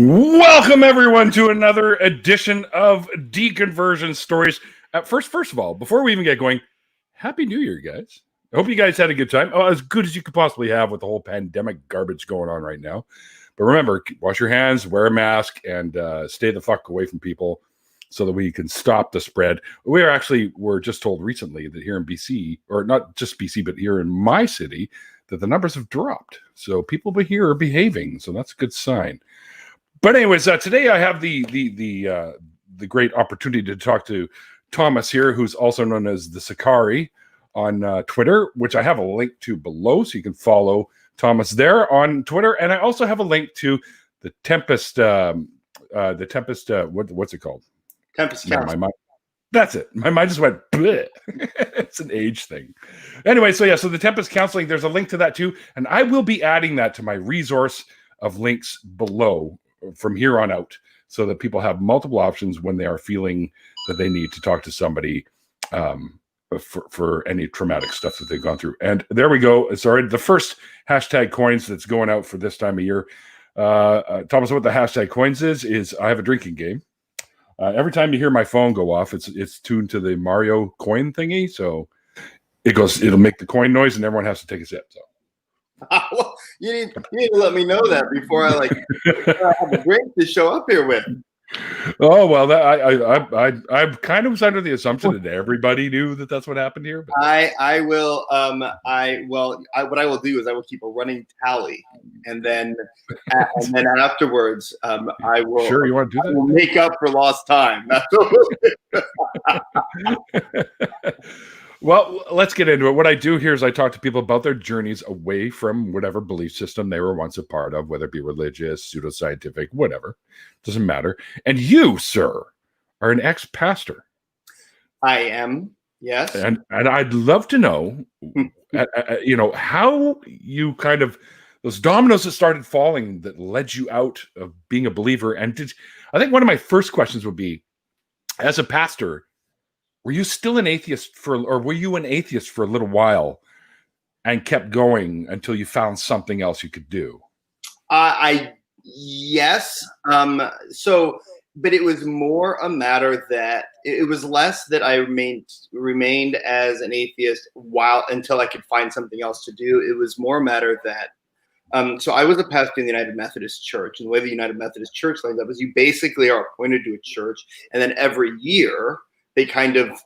Welcome, everyone, to another edition of Deconversion Stories. First of all, before we even get going, Happy New Year, guys. I hope you guys had a good time. Oh, as good as you could possibly have with the whole pandemic garbage going on right now. But remember, wash your hands, wear a mask, and stay the fuck away from people so that we can stop the spread. We're just told recently that here in BC, or not just BC, but here in my city, that the numbers have dropped. So people here are behaving. So that's a good sign. But anyways, today I have the great opportunity to talk to Thomas here, who's also known as the Sicarii on Twitter, which I have a link to below, so you can follow Thomas there on Twitter. And I also have a link to the Tempest. What's it called? Tempest Council. My mind. That's it. My mind just went, bleh. It's an age thing. Anyway, so the Tempest Counseling, there's a link to that too. And I will be adding that to my resource of links below from here on out, so that people have multiple options when they are feeling that they need to talk to somebody for any traumatic stuff that they've gone through. And there we go. Sorry, the first hashtag coins that's going out for this time of year. Thomas, what the hashtag coins is I have a drinking game. Every time you hear my phone go off, it's tuned to the Mario coin thingy, so it'll make the coin noise, and everyone has to take a sip. So. Well, you need to let me know that before I have a drink to show up here with. Oh well, I kind of was under the assumption that everybody knew that that's what happened here. But. What I will do is I will keep a running tally, and then afterwards, I will. Sure, you want to do that? Will make up for lost time. Well, let's get into it. What I do here is I talk to people about their journeys away from whatever belief system they were once a part of, whether it be religious, pseudoscientific, whatever. Doesn't matter. And you, sir, are an ex-pastor. I am, yes. And I'd love to know, how you kind of, those dominoes that started falling that led you out of being a believer. And I think one of my first questions would be, as a pastor, were you still an atheist were you an atheist for a little while and kept going until you found something else you could do? Yes. But it was more a matter that it was less that I remained as an atheist until I could find something else to do. It was more a matter that, so I was a pastor in the United Methodist Church, and the way the United Methodist Church lines up is you basically are appointed to a church, and then every year they kind of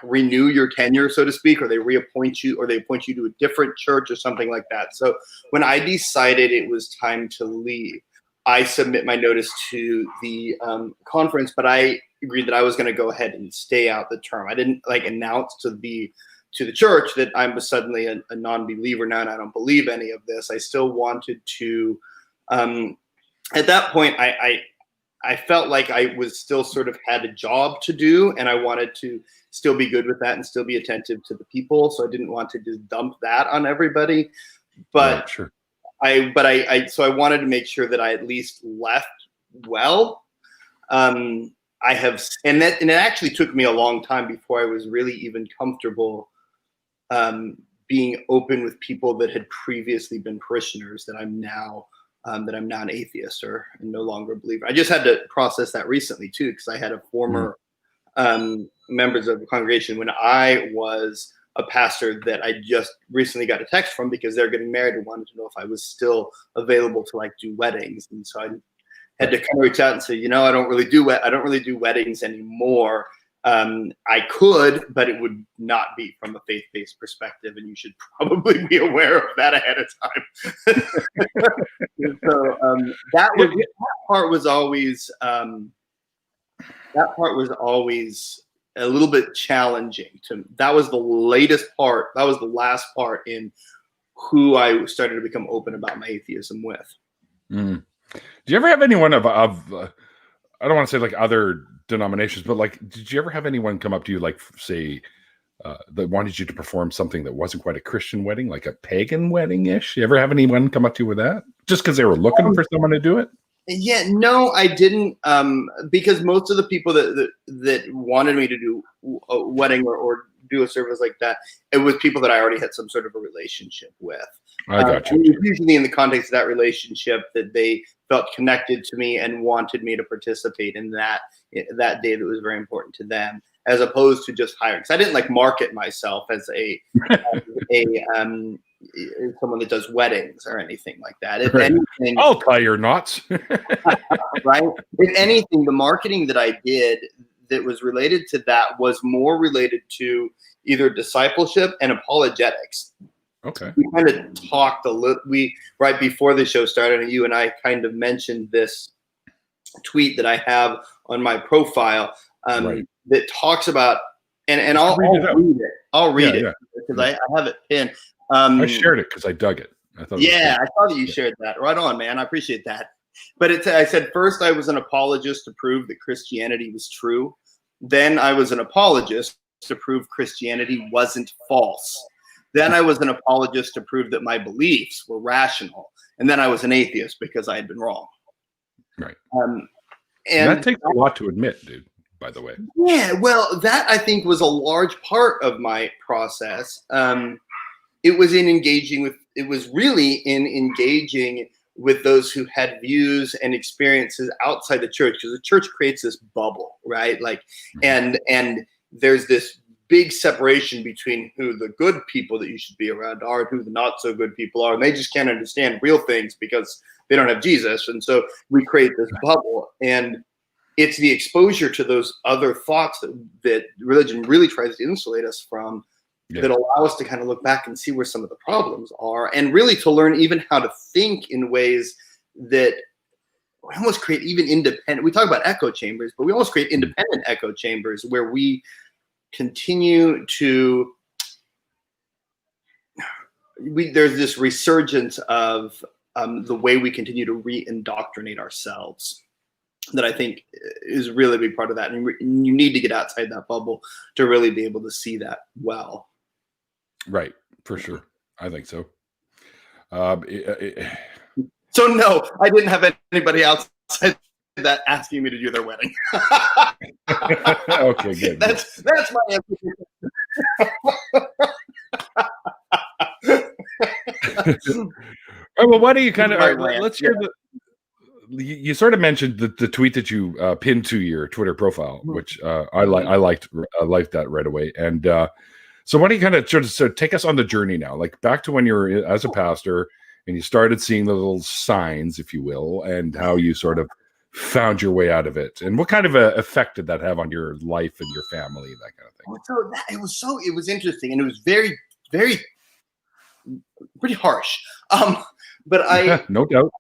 renew your tenure, so to speak, or they reappoint you, or they appoint you to a different church or something like that. So when I decided it was time to leave, I submit my notice to the conference, but I agreed that I was going to go ahead and stay out the term. I didn't announce to the church that I was suddenly a non-believer now and I don't believe any of this. I still wanted to, at that point, I felt like I was still sort of had a job to do, and I wanted to still be good with that and still be attentive to the people. So I didn't want to just dump that on everybody. But right, sure. So I wanted to make sure that I at least left well. And it actually took me a long time before I was really even comfortable being open with people that had previously been parishioners that I'm now an atheist or no longer a believer. I just had to process that recently too, because I had a former members of the congregation when I was a pastor that I just recently got a text from because they're getting married and wanted to know if I was still available to do weddings. And so I had to kind of reach out and say, I don't really do weddings anymore. I could, but it would not be from a faith-based perspective, and you should probably be aware of that ahead of time. So that part was always a little bit challenging to me. That was the latest part. That was the last part in who I started to become open about my atheism with. Mm. Do you ever have anyone of I don't want to say other denominations, but did you ever have anyone come up to you, say, that wanted you to perform something that wasn't quite a Christian wedding, like a pagan wedding-ish? You ever have anyone come up to you with that? Just because they were looking for someone to do it? Yeah, no, I didn't, because most of the people that wanted me to do a wedding or do a service like that, it was people that I already had some sort of a relationship with. I got And you. it was usually in the context of that relationship that they felt connected to me and wanted me to participate in that day that was very important to them, as opposed to just hiring. Because I didn't like market myself as someone that does weddings or anything like that. If Right. anything, I'll tie your knots. right? If anything, the marketing that I did that was related to that was more related to either discipleship and apologetics. Okay. We kind of talked a little. We right before the show started, you and I kind of mentioned this tweet that I have on my profile Right. that talks about, and I'll read read it. I'll read Yeah, it because yeah. I have it pinned. I shared it because I dug it. I thought. Yeah, I saw that you shared that. Right on, man. I appreciate that. But I said, first I was an apologist to prove that Christianity was true. Then I was an apologist to prove Christianity wasn't false. Then I was an apologist to prove that my beliefs were rational. And then I was an atheist because I had been wrong. Right. And that takes a lot to admit, dude, by the way. Yeah, well, that I think was a large part of my process. It was really in engaging with those who had views and experiences outside the church, because the church creates this bubble, right? Like, and there's this big separation between who the good people that you should be around are and who the not so good people are, and they just can't understand real things because they don't have Jesus, and so we create this bubble. And it's the exposure to those other thoughts that religion really tries to insulate us from, that allow us to kind of look back and see where some of the problems are, and really to learn even how to think in ways that we almost create even independent. We talk about echo chambers, but we almost create independent echo chambers where we continue to, there's this resurgence of the way we continue to re-indoctrinate ourselves that I think is really a big part of that. And you need to get outside that bubble to really be able to see that well. Right, for sure. I think so. So no, I didn't have anybody outside that asking me to do their wedding. Okay, good. That's my answer. Well, why do you kind of let's hear you sort of mentioned the tweet that you pinned to your Twitter profile, which I liked that right away. And so why don't you kind of sort of take us on the journey now, like back to when you were as a pastor and you started seeing the little signs, if you will, and how you sort of found your way out of it, and what kind of a effect did that have on your life and your family, that kind of thing? So it was interesting, and it was very, very, pretty harsh. But no doubt.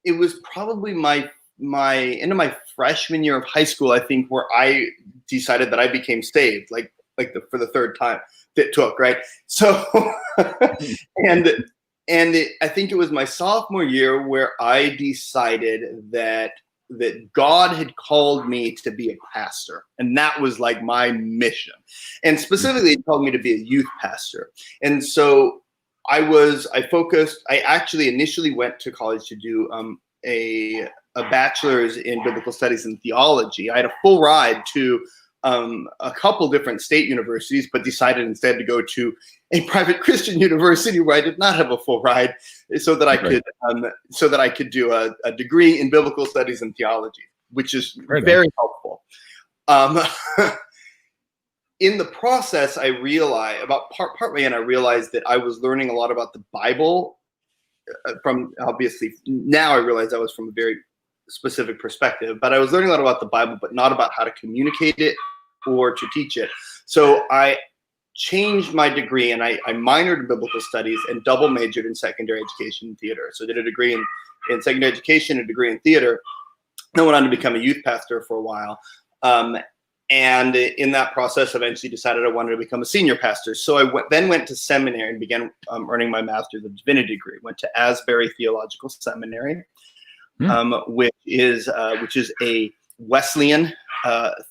It was probably my into my freshman year of high school, I think, where I decided that I became saved, for the third time that took, right? So, I think it was my sophomore year where I decided that God had called me to be a pastor, and that was like my mission. And specifically, he called me to be a youth pastor. And so I actually initially went to college to do a bachelor's in biblical studies and theology. I had a full ride to a couple different state universities, but decided instead to go to a private Christian university where I did not have a full ride, so that I could do a degree in biblical studies and theology, which is very helpful. In the process, I realized partway in, I realized that I was learning a lot about the Bible from, obviously now I realize that was from a very specific perspective, but I was learning a lot about the Bible, but not about how to communicate it or to teach it. So I changed my degree, and I minored in biblical studies and double majored in secondary education and theater. So I did a degree in secondary education, a degree in theater. I went on to become a youth pastor for a while. And in that process, eventually decided I wanted to become a senior pastor. So I then went to seminary and began earning my Master's of Divinity degree. Went to Asbury Theological Seminary, which is a Wesleyan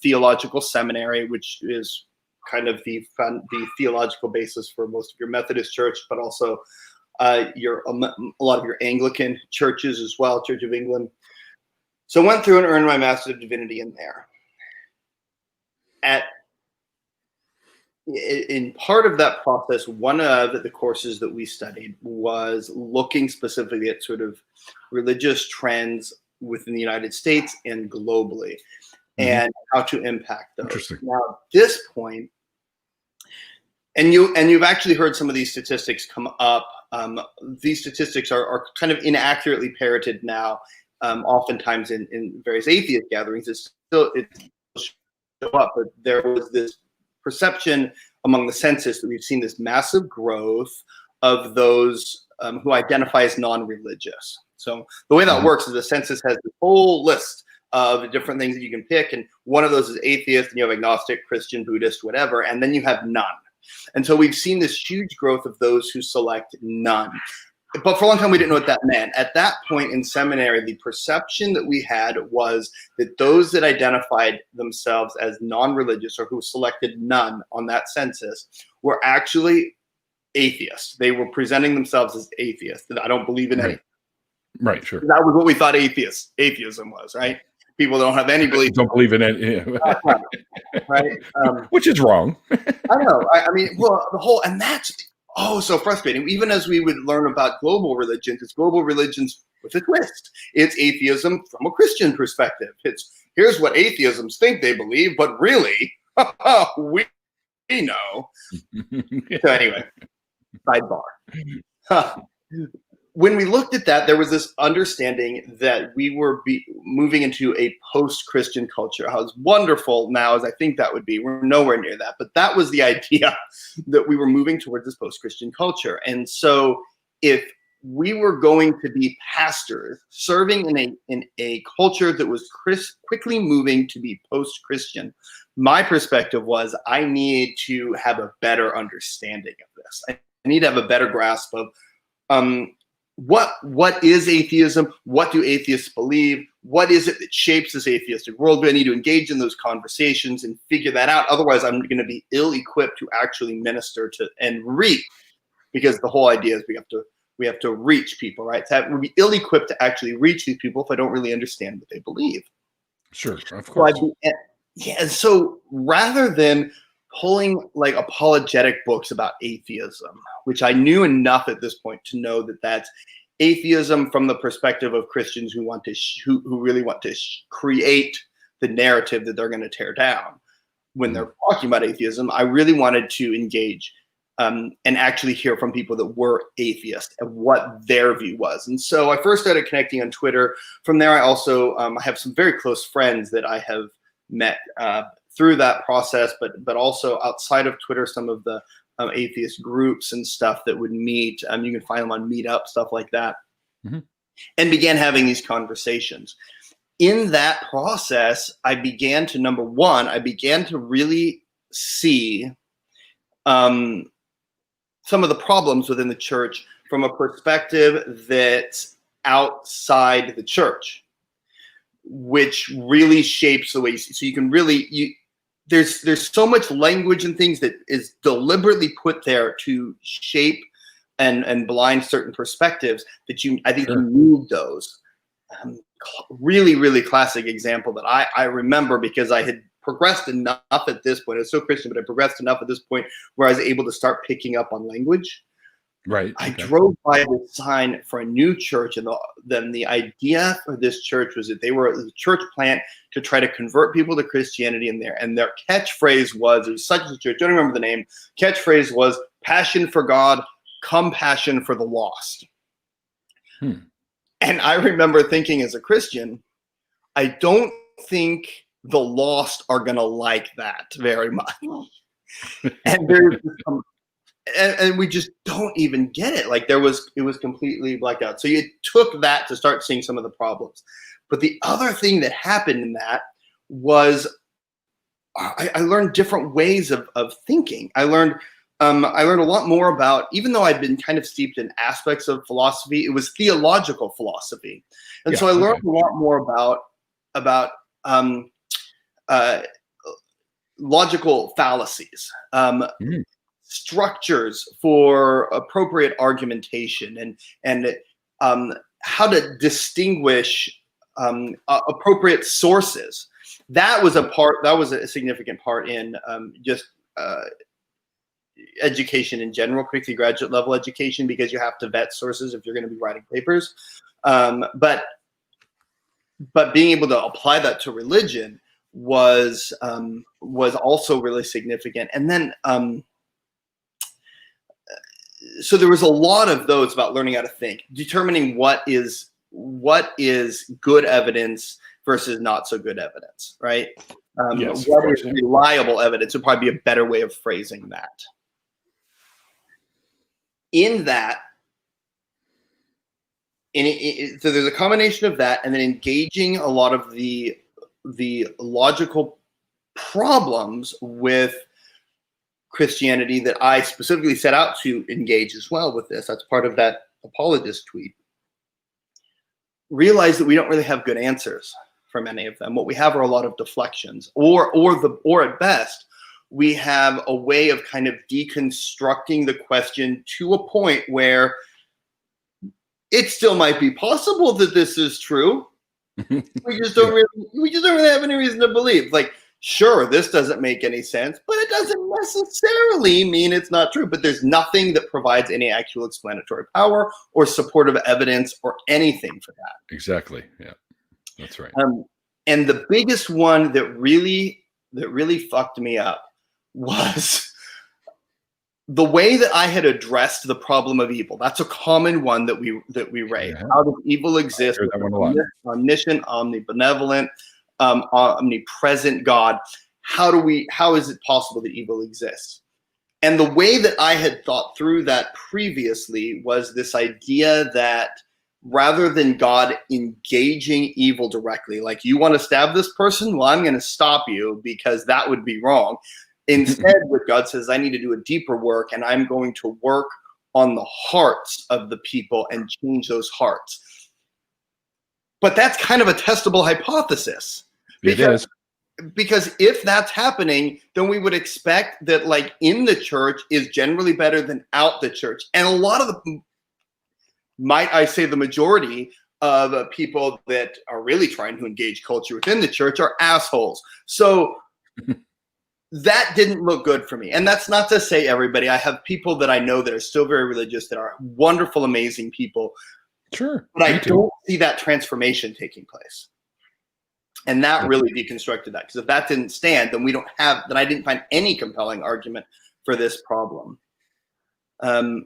theological seminary, which is kind of the theological basis for most of your Methodist church, but also a lot of your Anglican churches as well, Church of England. So I went through and earned my Master of Divinity in there. In part of that process, one of the courses that we studied was looking specifically at sort of religious trends within the United States and globally, and how to impact those. Interesting. Now, at this point, and you've actually heard some of these statistics come up. These statistics are kind of inaccurately parroted now, oftentimes in various atheist gatherings. It's still show up, but there was this perception among the census that we've seen this massive growth of those who identify as non-religious. So the way that works is the census has this whole list of different things that you can pick, and one of those is atheist, and you have agnostic, Christian, Buddhist, whatever, and then you have none. And so we've seen this huge growth of those who select none. But for a long time, we didn't know what that meant. At that point in seminary, the perception that we had was that those that identified themselves as non-religious or who selected none on that census were actually atheists. They were presenting themselves as atheists, that I don't believe in anything. Right, sure. That was what we thought atheism was, right? People don't have any belief. Don't believe in it. Right? Which is wrong. I know. I mean, well, and that's so frustrating. Even as we would learn about global religions, it's global religions with a twist. It's atheism from a Christian perspective. It's here's what atheisms think they believe, but really, we know. So anyway, sidebar. When we looked at that, there was this understanding that we were moving into a post-Christian culture. How wonderful now as I think that would be. We're nowhere near that. But that was the idea, that we were moving towards this post-Christian culture. And so if we were going to be pastors serving in a culture that was quickly moving to be post-Christian, my perspective was I need to have a better understanding of this. I need to have a better grasp of what is atheism? What do atheists believe? What is it that shapes this atheistic world? Do I need to engage in those conversations and figure that out? Otherwise, I'm going to be ill-equipped to actually minister to and reach, because the whole idea is we have to reach people, right? We'll be ill-equipped to actually reach these people if I don't really understand what they believe. Sure, of course. And so rather than pulling like apologetic books about atheism, which I knew enough at this point to know that that's atheism from the perspective of Christians who want to who really want to create the narrative that they're going to tear down when they're talking about atheism. I really wanted to engage and actually hear from people that were atheists and what their view was. And so I first started connecting on Twitter. From there, I also I have some very close friends that I have met through that process, but also outside of Twitter, some of the atheist groups and stuff that would meet. You can find them on Meetup, stuff like that, and began having these conversations. In that process, I began to really see some of the problems within the church from a perspective that's outside the church, which really shapes the way you see. So you can really, there's so much language and things that is deliberately put there to shape and blind certain perspectives that I think you need those. Really, really classic example that I remember because I had progressed enough at this point. I was so Christian, but I progressed enough at this point where I was able to start picking up on language. Right. I drove by the sign for a new church, and then the idea for this church was that they were a church plant to try to convert people to Christianity in there. And their catchphrase was, it was such a church, I don't remember the name, catchphrase was passion for God, compassion for the lost. And I remember thinking as a Christian, I don't think the lost are going to like that very much. And there's and we just don't even get it. Like it was completely blacked out. So you took that to start seeing some of the problems. But the other thing that happened in that was I learned different ways of thinking. I learned a lot more about, even though I'd been kind of steeped in aspects of philosophy, it was theological philosophy. And so I learned a lot more about logical fallacies. structures for appropriate argumentation and how to distinguish appropriate sources. That was a significant part in just education in general, particularly graduate level education, because you have to vet sources if you're going to be writing papers. But being able to apply that to religion was also really significant. And then so there was a lot of those about learning how to think, determining what is good evidence versus not so good evidence, right? Yes, what is reliable evidence would probably be a better way of phrasing that. In that, so there's a combination of that, and then engaging a lot of the logical problems with Christianity that I specifically set out to engage as well with this. That's part of that apologist tweet. Realize that we don't really have good answers for many of them. What we have are a lot of deflections, or at best, we have a way of kind of deconstructing the question to a point where it still might be possible that this is true. We just don't really have any reason to believe. Like, sure, this doesn't make any sense, but it doesn't necessarily mean it's not true. But there's nothing that provides any actual explanatory power or supportive evidence or anything for that. Exactly. Yeah, that's right. And the biggest one that really fucked me up was the way that I had addressed the problem of evil. That's a common one that we raise. Yeah. How does evil exist? Omniscient, omnibenevolent, omnipresent God. How is it possible that evil exists? And the way that I had thought through that previously was this idea that rather than God engaging evil directly, like, you want to stab this person? Well, I'm going to stop you because that would be wrong. Instead, what God says, I need to do a deeper work, and I'm going to work on the hearts of the people and change those hearts. But that's kind of a testable hypothesis. Because if that's happening, then we would expect that, like, in the church is generally better than out the church. And a lot of the, might I say the majority of people that are really trying to engage culture within the church are assholes. So that didn't look good for me. And that's not to say everybody. I have people that I know that are still very religious, that are wonderful, amazing people. Sure. But I don't see that transformation taking place. And that really deconstructed that. Because if that didn't stand, then I didn't find any compelling argument for this problem.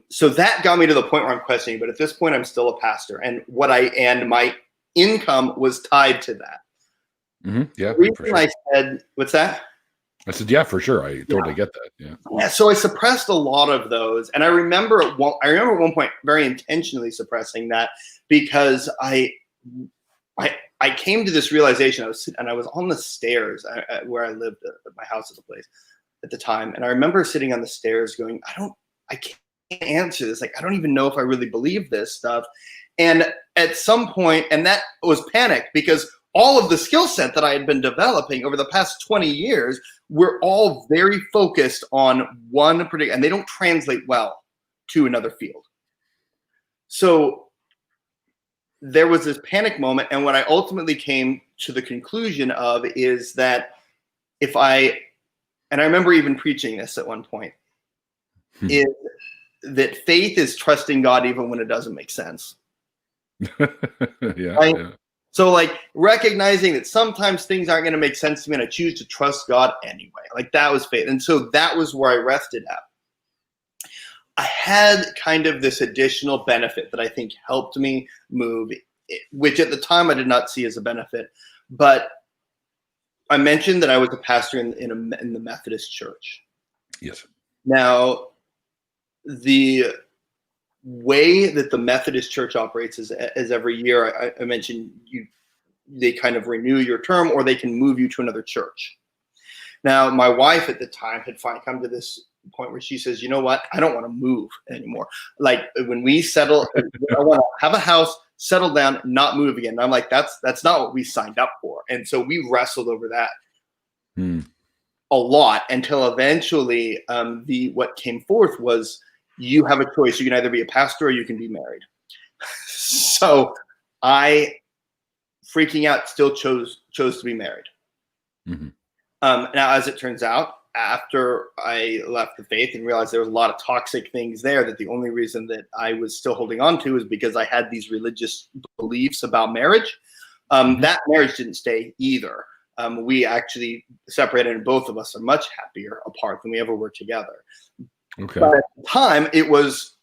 So that got me to the point where I'm questioning, but at this point I'm still a pastor, and my income was tied to that. Mm-hmm. Yeah. For sure. I said, what's that? I said, yeah, for sure. I totally get that. Yeah. So I suppressed a lot of those. And I remember at one point very intentionally suppressing that, because I came to this realization. I was on the stairs where I lived at my house at the place at the time. And I remember sitting on the stairs going, I can't answer this. Like, I don't even know if I really believe this stuff. And at some point, and that was panic, because all of the skill set that I had been developing over the past 20 years were all very focused on one particular, and they don't translate well to another field. So there was this panic moment. And what I ultimately came to the conclusion of is that and I remember even preaching this at one point, is that faith is trusting God even when it doesn't make sense. Yeah. Right? Yeah. So, like, recognizing that sometimes things aren't going to make sense to me, and I choose to trust God anyway. Like, that was faith. And so that was where I rested at. I had kind of this additional benefit that I think helped me move, which at the time I did not see as a benefit. But I mentioned that I was a pastor in the Methodist Church. Yes. Now, the way that the Methodist Church operates is every year, I mentioned, they kind of renew your term, or they can move you to another church. Now, my wife at the time had finally come to this point where she says, you know what, I don't want to move anymore. Like, when we settle, I want to have a house, settle down, not move again. And I'm like, that's not what we signed up for. And so we wrestled over that a lot until eventually what came forth was you have a choice. You can either be a pastor or you can be married. So I, freaking out, still chose to be married. Mm-hmm. Now, as it turns out, after I left the faith and realized there was a lot of toxic things there, that the only reason that I was still holding on to is because I had these religious beliefs about marriage. That marriage didn't stay either. We actually separated, and both of us are much happier apart than we ever were together. Okay. But at the time, it was,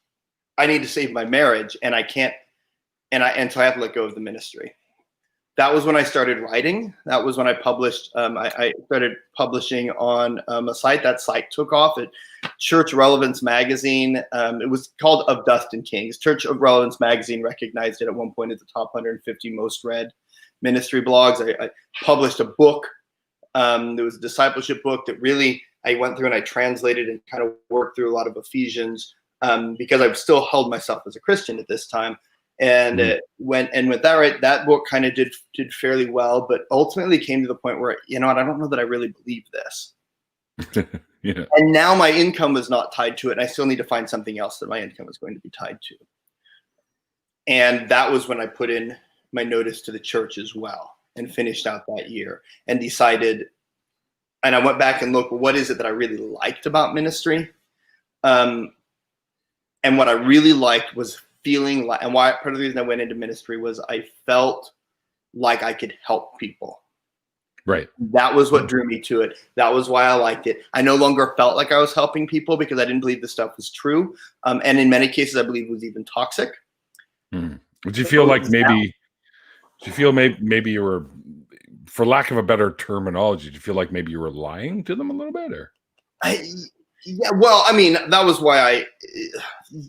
I need to save my marriage, and I can't, and so I have to let go of the ministry. That was when I started writing. That was when I published. I started publishing on a site. That site took off at Church Relevance Magazine. It was called Of Dust and Kings. Church of Relevance Magazine recognized it at one point as the top 150 most read ministry blogs. I published a book. There was a discipleship book that really I went through and I translated and kind of worked through a lot of Ephesians because I still held myself as a Christian at this time. And with that, right, that book kind of did fairly well, but ultimately came to the point where, you know what, I don't know that I really believe this. Yeah. And now my income was not tied to it, and I still need to find something else that my income is going to be tied to. And that was when I put in my notice to the church as well and finished out that year and decided, and I went back and looked, well, what is it that I really liked about ministry? And what I really liked was feeling like, and why part of the reason I went into ministry was I felt like I could help people. Right. That was what drew me to it. That was why I liked it. I no longer felt like I was helping people because I didn't believe the stuff was true. And in many cases, I believe it was even toxic. Would you feel like maybe you were, for lack of a better terminology, do you feel like maybe you were lying to them a little bit, or? Yeah, well, I mean, that was why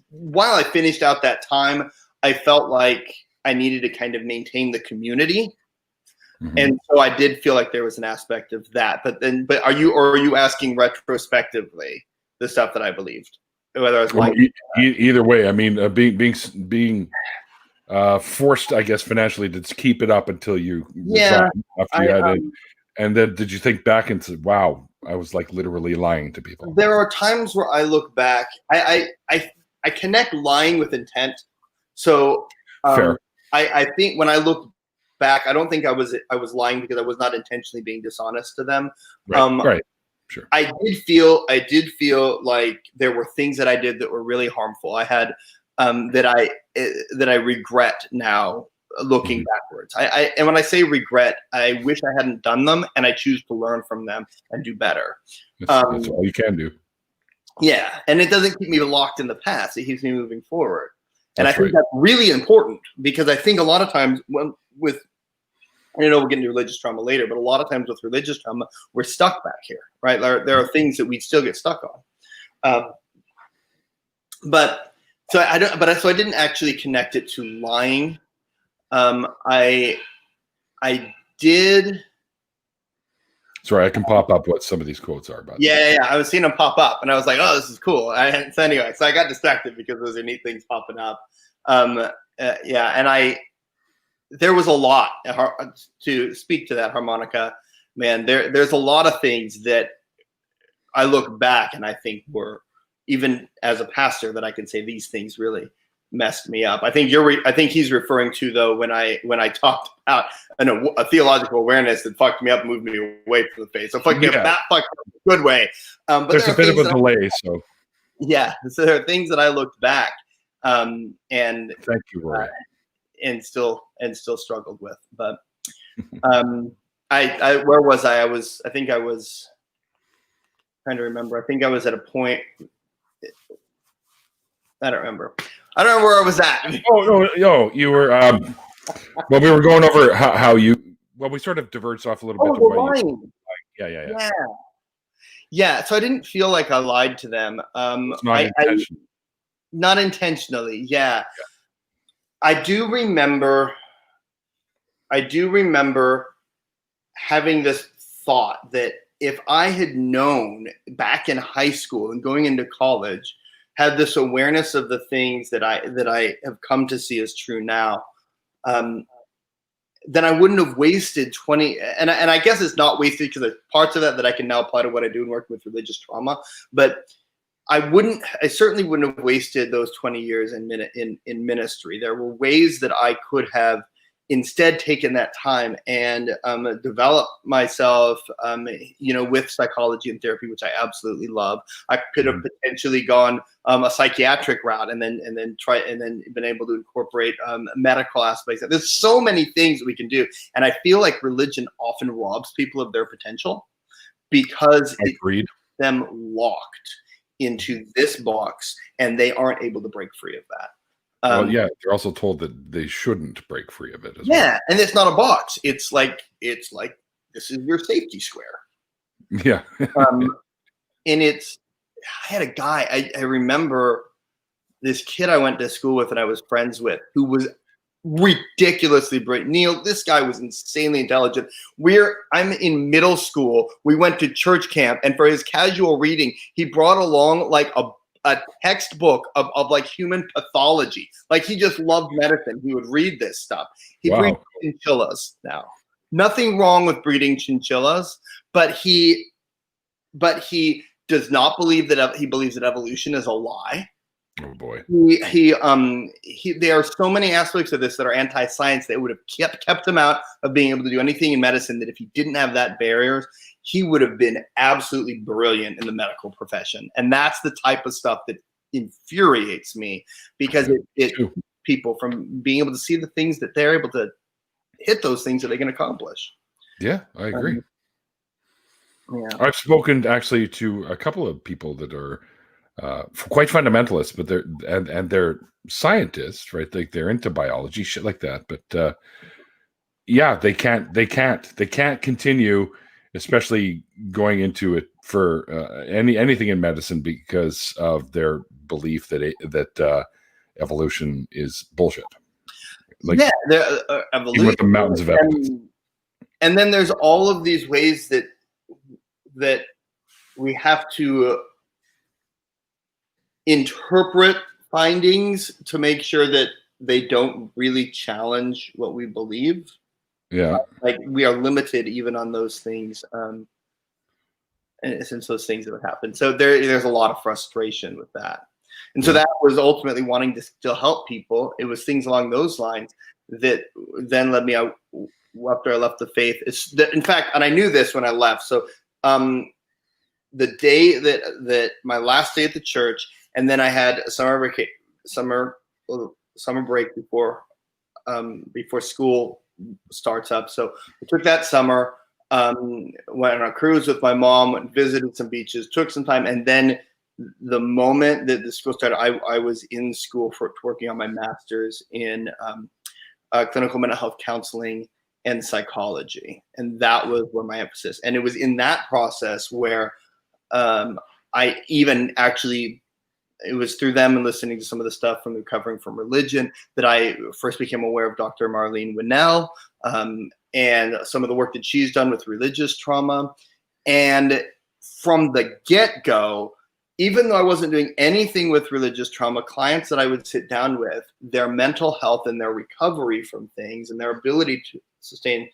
while I finished out that time, I felt like I needed to kind of maintain the community. Mm-hmm. And so I did feel like there was an aspect of that. But are you asking retrospectively the stuff that I believed? Whether I was either way, I mean, being forced, I guess, financially to keep it up until you resigned after you had it. And then did you think back and say, wow, I was like literally lying to people? There are times where I look back, I connect lying with intent. So fair. I think when I look back, I don't think I was lying because I was not intentionally being dishonest to them. Right. Sure. I did feel like there were things that I did that were really harmful. I had that I regret now, looking backwards. And when I say regret, I wish I hadn't done them, and I choose to learn from them and do better. That's all you can do. Yeah, and it doesn't keep me locked in the past. It keeps me moving forward. And I think that's really important, because I think a lot of times I know we'll get into religious trauma later, but a lot of times with religious trauma, we're stuck back here, right? There are things that we still get stuck on. So I didn't actually connect it to lying. I did. Sorry, I can pop up what some of these quotes are about. Yeah. I was seeing them pop up, and I was like, "Oh, this is cool." So anyway, so I got distracted because those are neat things popping up. And there was a lot to speak to that harmonica. Man, there's a lot of things that I look back and I think were, even as a pastor, that I can say these things really messed me up. I think he's referring to, though, when I talked about a theological awareness that fucked me up and moved me away from the faith. So fucked me up, that fucked up in a good way. But there's a bit of a delay, so yeah. So there are things that I looked back and thank you, Rory. And still struggled with. But where was I? I think I was trying to remember. I think I was at a point. I don't remember where I was at. Oh, no, you were. Well, we were going over how you. Well, we sort of diverged off a little bit. Lying. Yeah. So I didn't feel like I lied to them. Not intentionally. Yeah. I do remember having this thought that if I had known back in high school and going into college, had this awareness of the things that I have come to see as true now, then I wouldn't have wasted 20. And I guess it's not wasted because there's parts of that I can now apply to what I do in working with religious trauma. But I certainly wouldn't have wasted those 20 years in ministry. There were ways that I could have instead taken that time and develop myself, with psychology and therapy, which I absolutely love. I could have potentially gone a psychiatric route and then been able to incorporate medical aspects. There's so many things we can do, and I feel like religion often robs people of their potential because it keeps them locked into this box, and they aren't able to break free of that. Well, yeah, they're also told that they shouldn't break free of it as well. Yeah, and it's not a box. It's like this is your safety square. Yeah. And I had a guy, I remember this kid I went to school with and I was friends with who was ridiculously brilliant. Neil, this guy was insanely intelligent. I'm in middle school. We went to church camp, and for his casual reading, he brought along like a textbook of like human pathology. Like, he just loved medicine. He would read this stuff. He breeds chinchillas now. Nothing wrong with breeding chinchillas, but he does not believe that he believes that evolution is a lie. Oh boy. There are so many aspects of this that are anti-science that would have kept him out of being able to do anything in medicine, that if he didn't have that barriers, he would have been absolutely brilliant in the medical profession. And that's the type of stuff that infuriates me, because it people from being able to see the things that they're able to hit those things that they can accomplish. Yeah, I agree. Yeah. I've spoken actually to a couple of people that are quite fundamentalists, but they're scientists, right? They're into biology, shit like that. But yeah, they can't continue, especially going into it for anything in medicine, because of their belief that evolution is bullshit. Like, yeah, evolution, even with the mountains of evidence. And then there's all of these ways that we have to interpret findings to make sure that they don't really challenge what we believe. Yeah. Like, we are limited even on those things. And since those things that would happen. So there's a lot of frustration with that. And so that was ultimately wanting to still help people. It was things along those lines that then led me out after I left the faith. In fact, and I knew this when I left. So the day that my last day at the church, and then I had a summer break before school starts up. So I took that summer, went on a cruise with my mom, went and visited some beaches, took some time, and then the moment that the school started, I was in school for working on my master's in clinical mental health counseling and psychology, and that was where my emphasis. And it was in that process where I even actually, it was through them and listening to some of the stuff from Recovering from Religion that I first became aware of Dr. Marlene Winnell and some of the work that she's done with religious trauma. And from the get-go, even though I wasn't doing anything with religious trauma, clients that I would sit down with, their mental health and their recovery from things and their ability to sustain,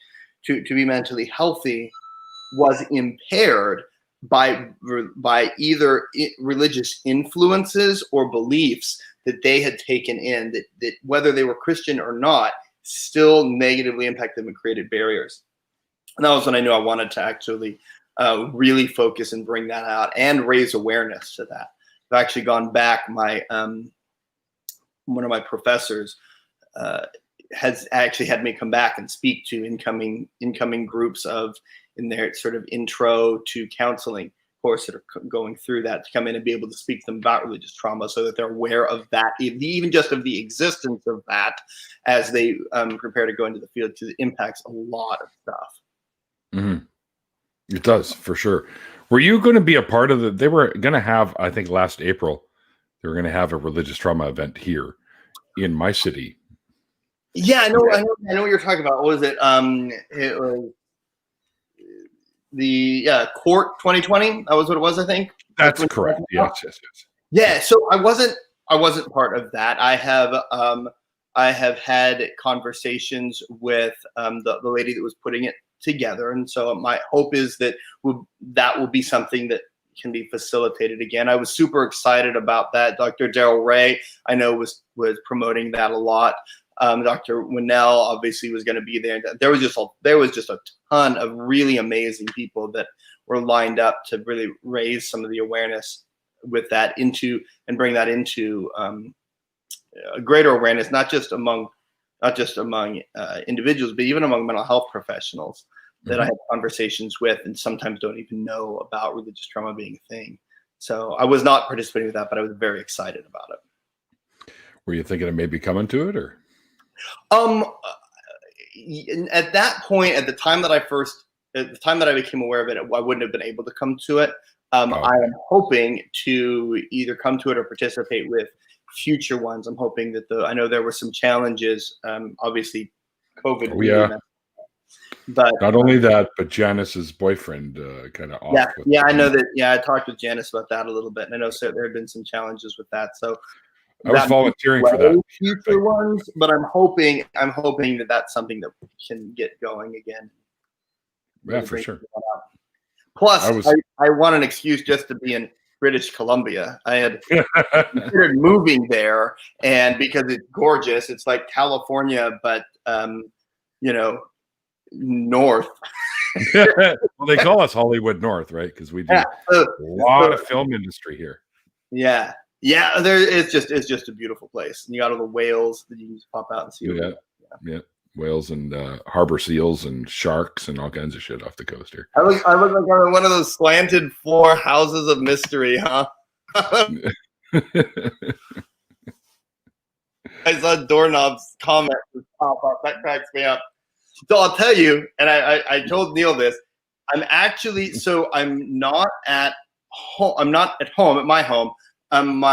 to be mentally healthy was impaired by either religious influences or beliefs that they had taken in, that whether they were Christian or not, still negatively impacted them and created barriers. And that was when I knew I wanted to actually really focus and bring that out and raise awareness to that. I've actually gone back. My one of my professors has actually had me come back and speak to incoming groups in their sort of intro to counseling course that are going through that, to come in and be able to speak to them about religious trauma, so that they're aware of that, even just of the existence of that, as they prepare to go into the field, because it impacts a lot of stuff. Mm-hmm. It does, for sure. Were you going to be a part of they were going to have, I think last April, they were going to have a religious trauma event here in my city. Yeah, I know what you're talking about. What was it? It was the Court 2020. That was what it was, I think. That's correct. Yes. Yeah. So I wasn't part of that. I have I have had conversations with the lady that was putting it together. And so my hope is that that will be something that can be facilitated again. I was super excited about that. Dr. Daryl Ray, I know, was promoting that a lot. Dr. Winnell obviously was going to be there. There was just a ton of really amazing people that were lined up to really raise some of the awareness with that and bring that into a greater awareness, not just among individuals, but even among mental health professionals that I have conversations with and sometimes don't even know about religious trauma being a thing. So I was not participating with that, but I was very excited about it. Were you thinking of maybe coming to it, or? At that point, at the time that I became aware of it, I wouldn't have been able to come to it. I am hoping to either come to it or participate with future ones. I'm hoping that I know there were some challenges, obviously COVID. Oh, yeah. But not only that, but Janice's boyfriend kind of off. Yeah, I know that. Yeah, I talked with Janice about that a little bit, and I know there have been some challenges with that. So I was volunteering for that. Future ones, but I'm hoping that that's something that we can get going again. Yeah, for sure. Plus, I want an excuse just to be in British Columbia. I had considered moving there, and because it's gorgeous, it's like California, but north. Well, they call us Hollywood North, right? Because we do a lot of film industry here. Yeah. It's just a beautiful place. And you got all the whales that you can just pop out and see. Yeah. Whales and harbor seals and sharks and all kinds of shit off the coast here. I look like one of those slanted floor houses of mystery, huh? I saw doorknobs comment pop up. That cracks me up. So I'll tell you, and I told Neil this. I'm not at home. I'm not at home at my home. I'm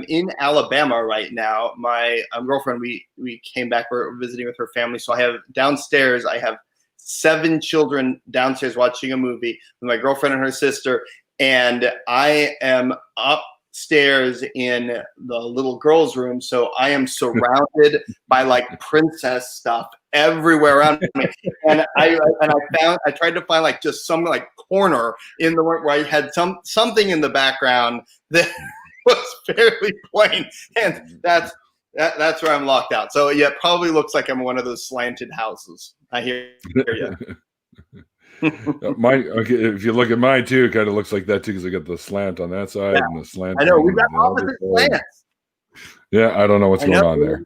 in Alabama right now. My girlfriend, we came back. We're visiting with her family. So I have 7 children downstairs watching a movie with my girlfriend and her sister, and I am upstairs in the little girl's room. So I am surrounded by like princess stuff everywhere around me. And I tried to find like just some like corner in the room where I had something in the background that was fairly plain, and that's where I'm locked out. So yeah, it probably looks like I'm one of those slanted houses. I hear you. If you look at mine too, it kind of looks like that too, because I got the slant on that side and the slant. I know we've got opposite slants. Yeah, I don't know what's going on there.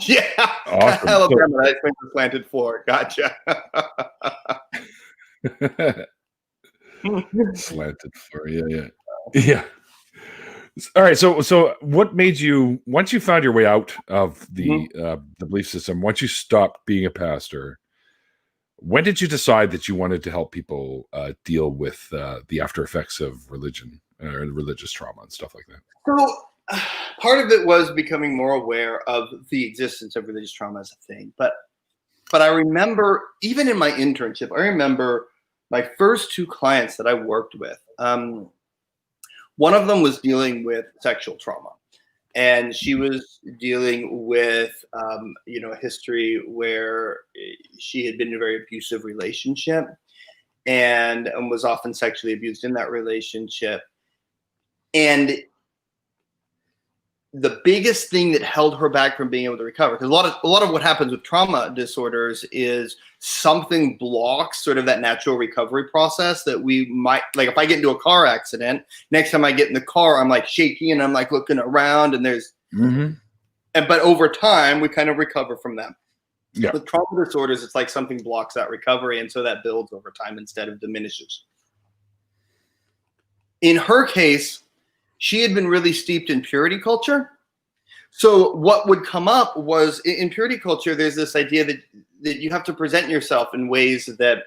Yeah, awesome. Alabama, I think the slanted floor. Gotcha. Slanted floor. Yeah. All right. So what made you, once you found your way out of the belief system, once you stopped being a pastor, when did you decide that you wanted to help people deal with the after effects of religion or religious trauma and stuff like that? So part of it was becoming more aware of the existence of religious trauma as a thing. But I remember, even in my internship, I remember my first 2 clients that I worked with. One of them was dealing with sexual trauma, and she was dealing with, a history where she had been in a very abusive relationship and was often sexually abused in that relationship. And the biggest thing that held her back from being able to recover, because a lot of what happens with trauma disorders is something blocks sort of that natural recovery process that we might, like if I get into a car accident, next time I get in the car, I'm like shaky and I'm like looking around and there's, but over time we kind of recover from them. Yeah. With trauma disorders, it's like something blocks that recovery. And so that builds over time instead of diminishes. In her case, she had been really steeped in purity culture. So what would come up was in purity culture, there's this idea that you have to present yourself in ways that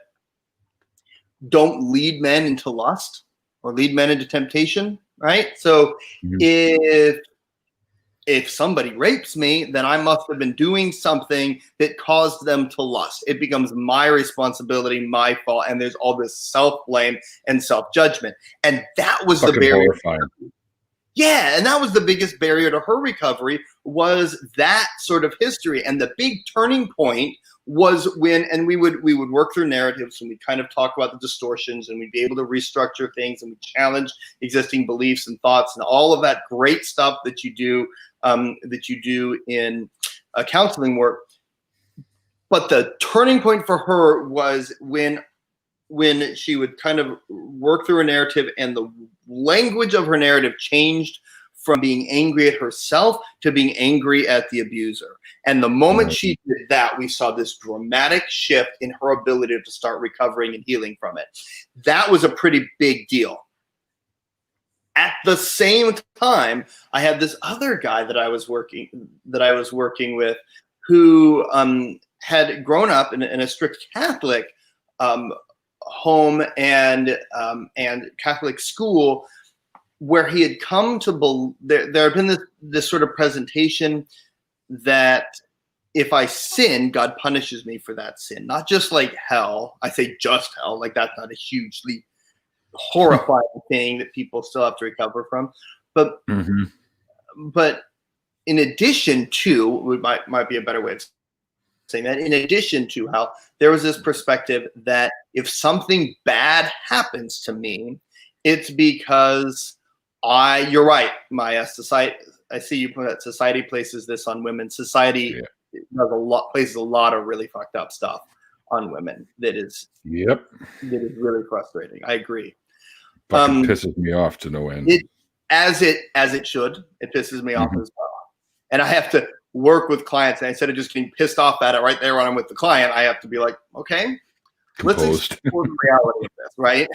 don't lead men into lust or lead men into temptation, right? So if somebody rapes me, then I must have been doing something that caused them to lust. It becomes my responsibility, my fault, and there's all this self-blame and self-judgment. And that was the barrier. Yeah, and that was the biggest barrier to her recovery, was that sort of history. And the big turning point was when, and we would work through narratives, and we'd kind of talk about the distortions, and we'd be able to restructure things, and we'd challenge existing beliefs and thoughts and all of that great stuff that you do in counseling work. But the turning point for her was when she would kind of work through a narrative, and the language of her narrative changed from being angry at herself to being angry at the abuser. And the moment she did that, we saw this dramatic shift in her ability to start recovering and healing from it. That was a pretty big deal. At the same time, I had this other guy that I was working with, who had grown up in a strict Catholic home and Catholic school, where he had come to there had been this sort of presentation that if I sin, God punishes me for that sin. Not just like hell. I say just hell, like that's not a hugely horrifying thing that people still have to recover from. But but in addition to, might be a better way of saying that, in addition to how there was this perspective that if something bad happens to me, it's because you're right, Maya, society, I see you put that society places this on women. Society places a lot of really fucked up stuff on women that is really frustrating. I agree. Fucking pisses me off to no end. As it should. It pisses me off as well. And I have to work with clients, and instead of just getting pissed off at it right there when I'm with the client, I have to be like, okay, let's explore the reality of this, right?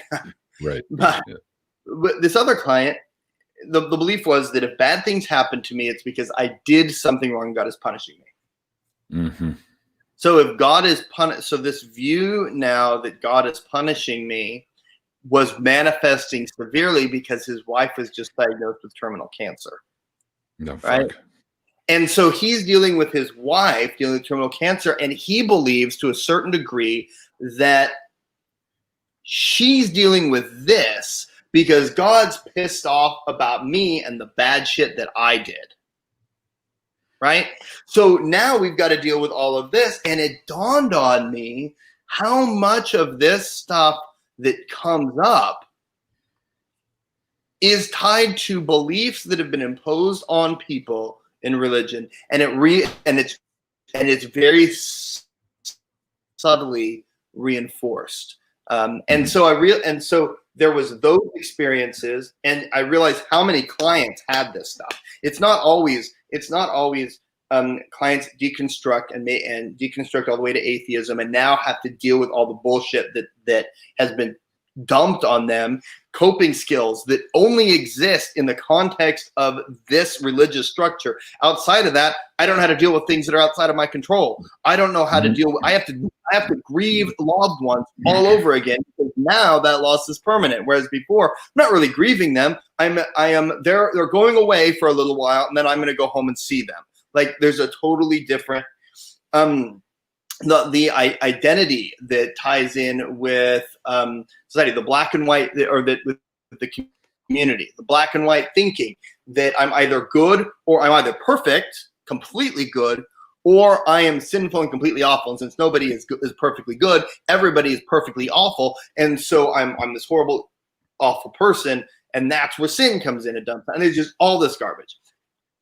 Right. But this other client, the belief was that if bad things happen to me, it's because I did something wrong. God is punishing me. So if God is so this view now that God is punishing me was manifesting severely because his wife was just diagnosed with terminal cancer. No, right? And so he's dealing with his wife, dealing with terminal cancer, and he believes to a certain degree that she's dealing with this because God's pissed off about me and the bad shit that I did. Right? So now we've got to deal with all of this. And it dawned on me how much of this stuff that comes up is tied to beliefs that have been imposed on people in religion. And it's very subtly reinforced. And so there was those experiences, and I realized how many clients had this stuff. It's not always clients deconstruct and deconstruct all the way to atheism, and now have to deal with all the bullshit that has been dumped on them, coping skills that only exist in the context of this religious structure. Outside of that, I don't know how to deal with things that are outside of my control. I don't know how to deal with, I have to grieve loved ones all over again, because now that loss is permanent. Whereas before, I'm not really grieving them. They're going away for a little while, and then I'm going to go home and see them. Like, there's a totally different the identity that ties in with society, the black and white, or that with the community, the black and white thinking that I'm either good or I'm either perfect, completely good, or I am sinful and completely awful. And since nobody is perfectly good, everybody is perfectly awful, and so I'm this horrible, awful person, and that's where sin comes in and dumps. And there's just all this garbage.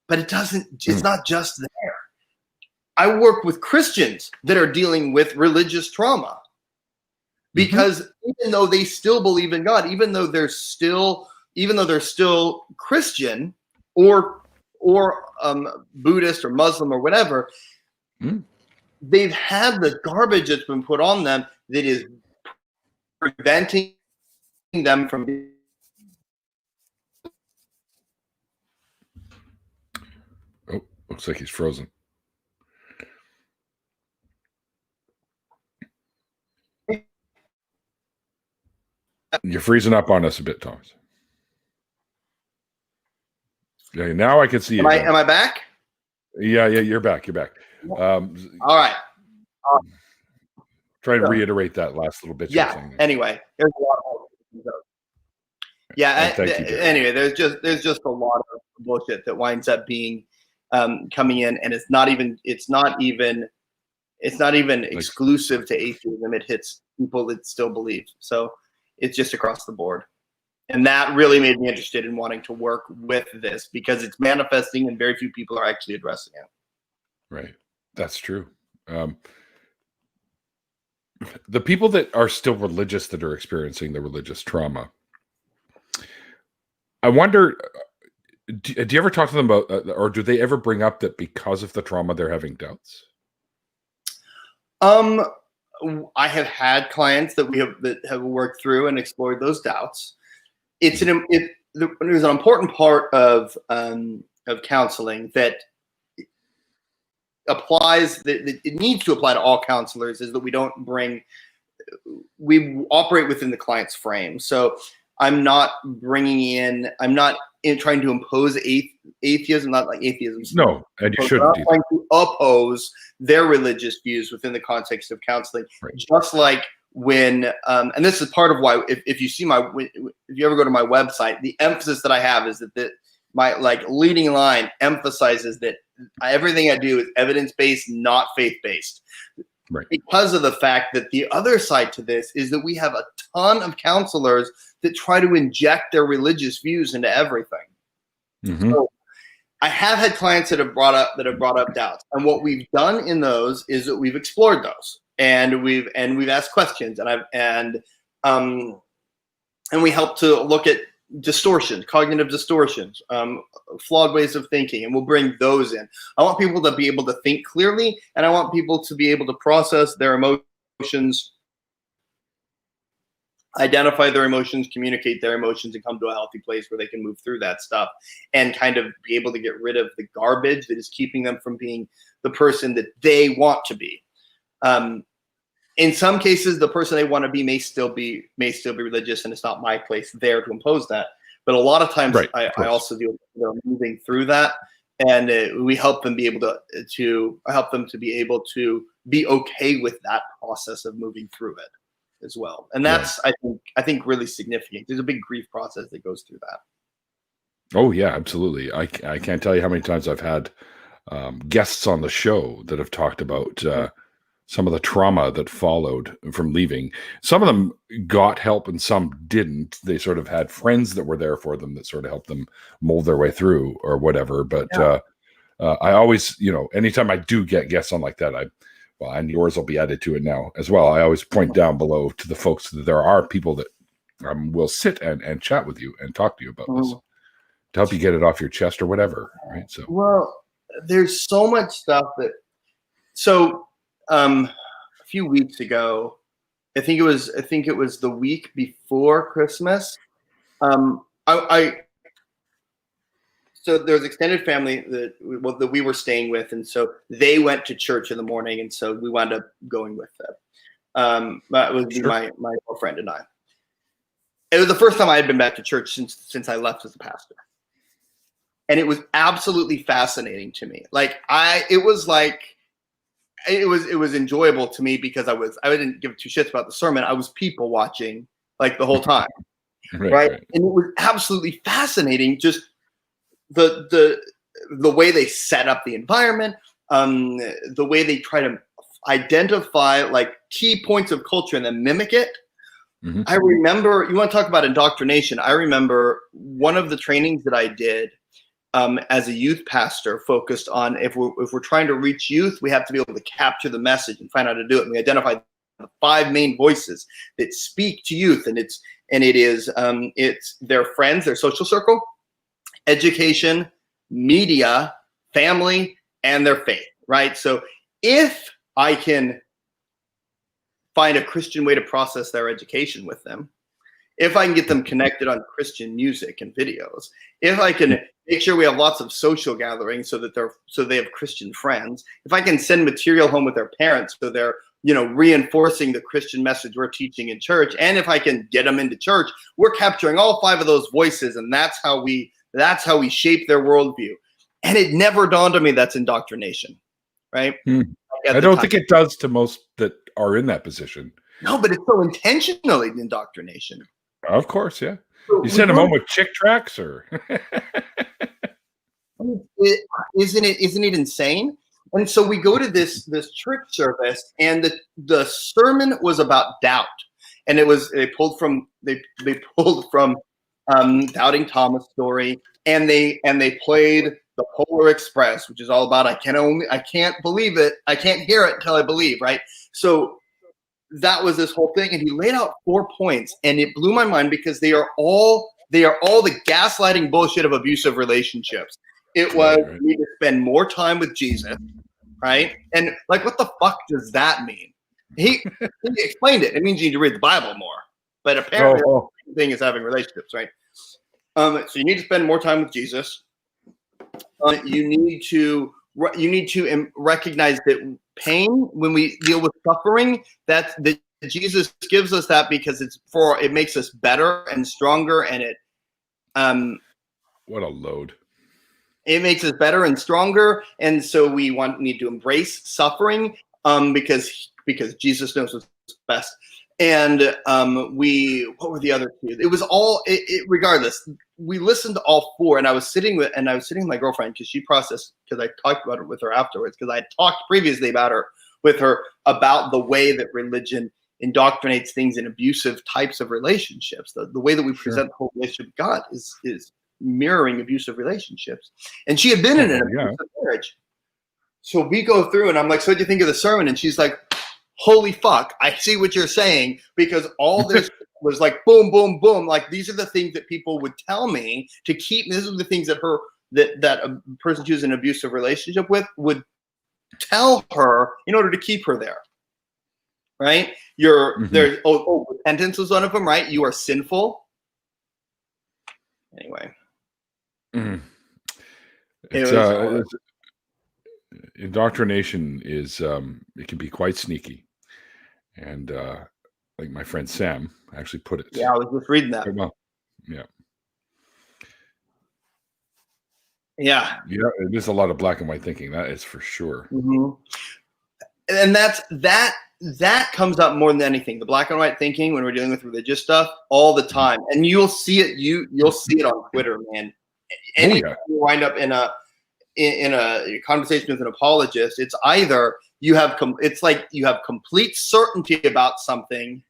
But it's not just there. I work with Christians that are dealing with religious trauma, because even though they still believe in God, even though they're still Christian or Buddhist or Muslim or whatever, they've had the garbage that's been put on them that is preventing them from being. Oh, looks like he's frozen. You're freezing up on us a bit, Thomas. Yeah, now I can see you. Am I back? Yeah, you're back. You're back. All right. Try and reiterate that last little bit. Yeah. Anyway, there's a lot of Yeah. Thank you, Dave. Anyway, there's just a lot of bullshit that winds up being coming in, and it's not even exclusive to atheism. It hits people that still believe. So it's just across the board. And that really made me interested in wanting to work with this, because it's manifesting and very few people are actually addressing it. Right. That's true. The people that are still religious, that are experiencing the religious trauma, I wonder, do you ever talk to them about, or do they ever bring up that because of the trauma they're having doubts? I have had clients that have worked through and explored those doubts. It was an important part of counseling that applies, that it needs to apply to all counselors, is that we operate within the client's frame. So I'm not trying to impose atheism, not like atheism. No, and you shouldn't. I'm trying to oppose their religious views within the context of counseling. Right. Just like when, and this is part of why, if you ever go to my website, the emphasis that I have is that my leading line emphasizes that everything I do is evidence-based, not faith-based. Right. Because of the fact that the other side to this is that we have a ton of counselors that try to inject their religious views into everything. Mm-hmm. So I have had clients that have brought up doubts, and what we've done in those is that we've explored those, and we've asked questions, and we help to look at distortions, cognitive distortions, flawed ways of thinking, and we'll bring those in. I want people to be able to think clearly, and I want people to be able to process their emotions, identify their emotions, communicate their emotions, and come to a healthy place where they can move through that stuff and kind of be able to get rid of the garbage that is keeping them from being the person that they want to be. In some cases, the person they want to be may still be religious, and it's not my place there to impose that. But a lot of times, right, I also deal with moving through that, and we help them be able to be able to be okay with that process of moving through it as well. And that's, right, I think really significant. There's a big grief process that goes through that. Oh yeah, absolutely. I can't tell you how many times I've had guests on the show that have talked about some of the trauma that followed from leaving. Some of them got help and some didn't. They sort of had friends that were there for them that sort of helped them mold their way through or whatever. But I always, anytime I do get guests on like that, and yours will be added to it now as well, I always point down below to the folks that there are people that will sit and chat with you and talk to you about this to help you get it off your chest or whatever. Right. So, well, there's so much stuff a few weeks ago, I think it was the week before Christmas. So there's extended family that we were staying with, and so they went to church in the morning, and so we wound up going with them. That was my girlfriend and I. It was the first time I had been back to church since I left as a pastor, and it was absolutely fascinating to me. It was enjoyable to me because I didn't give two shits about the sermon. I was people watching the whole time, right? And it was absolutely fascinating, just the way they set up the environment, the way they try to identify key points of culture and then mimic it. Mm-hmm. I remember, you want to talk about indoctrination? I remember one of the trainings that I did as a youth pastor focused on if we're trying to reach youth, we have to be able to capture the message and find out how to do it. And we identified the 5 main voices that speak to youth, and it's their friends, their social circle, education, media, family, and their faith. Right. So if I can find a Christian way to process their education with them, if I can get them connected on Christian music and videos, if I can make sure we have lots of social gatherings so they have Christian friends, if I can send material home with their parents so they're reinforcing the Christian message we're teaching in church, and if I can get them into church, we're capturing all 5 of those voices, and that's how we shape their worldview. And it never dawned on me that's indoctrination, right? I don't think it does to most that are in that position. No, but it's so intentionally indoctrination. Of course, yeah. So You we send them go home with chick tracks, or isn't it insane? And so we go to this church service, and the sermon was about doubt, and they pulled from Doubting Thomas' story, and they played the Polar Express, which is all about I can't believe it, I can't hear it until I believe, right? So that was this whole thing, and he laid out 4 points, and it blew my mind because they are all the gaslighting bullshit of abusive relationships. It was right. you need to spend more time with Jesus, right? And like, what the fuck does that mean? He explained it. It means you need to read the Bible more. But apparently, the thing is having relationships, right? So you need to spend more time with Jesus. You need to recognize that pain, when we deal with suffering, that Jesus gives us that because it makes us better and stronger, and it what a load. It makes us better and stronger, and so we need to embrace suffering because Jesus knows what's best. And what were the other two? It was all regardless. We listened to all 4, and I was sitting with my girlfriend because she processed, because I talked about it with her afterwards, because I had talked previously with her about the way that religion indoctrinates things in abusive types of relationships. The way that we present the whole relationship with God is mirroring abusive relationships, and she had been in an abusive marriage. So we go through, and I'm like, so what do you think of the sermon? And she's like, holy fuck, I see what you're saying, because all this was like boom, boom, boom. Like, these are the things that people would tell me to keep. This is the things that a person who's in an abusive relationship with would tell her in order to keep her there. Right? There's repentance was one of them, right? You are sinful. Anyway. Indoctrination is it can be quite sneaky, and like my friend Sam actually put it. Yeah, I was just reading that. Well, yeah, it is a lot of black and white thinking. That is for sure. Mm-hmm. And that comes up more than anything. The black and white thinking when we're dealing with religious stuff all the time, and you'll see it. You'll see it on Twitter, man. Anytime you wind up in a conversation with an apologist, it's either you have complete certainty about something,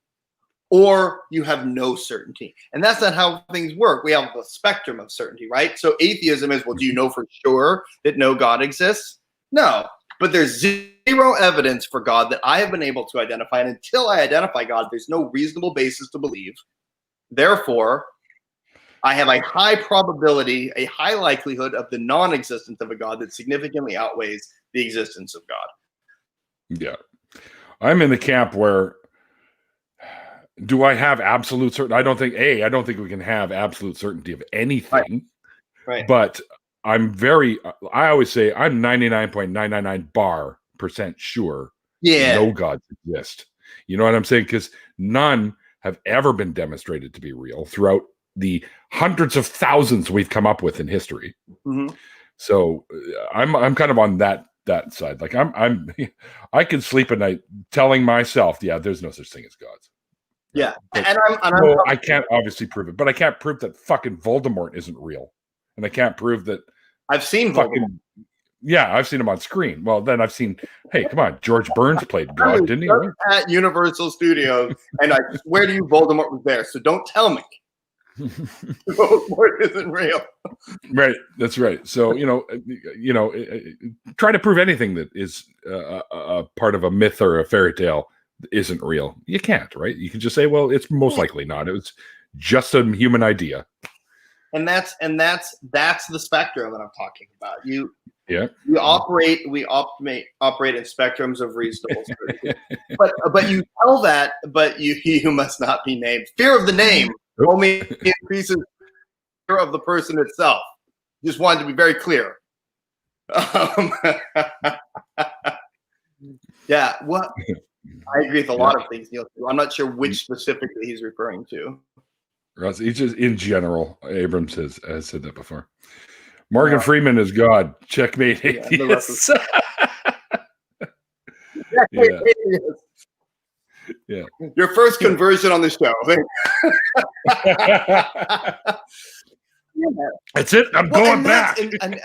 or you have no certainty. And that's not how things work. We have a spectrum of certainty, right? So atheism is, well, do you know for sure that no God exists? No, but there's zero evidence for God that I have been able to identify. And until I identify God, there's no reasonable basis to believe. Therefore, I have a high probability, a high likelihood of the non-existence of a God that significantly outweighs the existence of God. Yeah. I'm in the camp where, do I have absolute certainty? I don't think we can have absolute certainty of anything. Right. But I always say I'm 99.999% sure no gods exist. You know what I'm saying? Because none have ever been demonstrated to be real throughout the hundreds of thousands we've come up with in history. Mm-hmm. So I'm kind of on that side. Like I can sleep at night telling myself, yeah, there's no such thing as gods. Yeah. I can't obviously prove it, but I can't prove that fucking Voldemort isn't real. And I can't prove that I've seen Voldemort. Yeah, I've seen him on screen. Well, then I've seen, hey, come on, George Burns played God, didn't he? At Universal Studios, and I swear to you, Voldemort was there. So don't tell me. Voldemort isn't real. Right, that's right. So try to prove anything that is a part of a myth or a fairy tale isn't real. You can't, right? You can just say, well, it's most likely not. It was just a human idea. And that's the spectrum that I'm talking about. We operate in spectrums of reasonable certainty. but you tell that, but you must not be named. Fear of the name only increases fear of the person itself. Just wanted to be very clear. Yeah, what I agree with a lot of things, Neil. I'm not sure which specifically he's referring to. He's just in general. Abrams has said that before. Morgan Freeman is God. Checkmate. Yeah. Yeah. Your first conversion on the show. That's it. I'm going back. And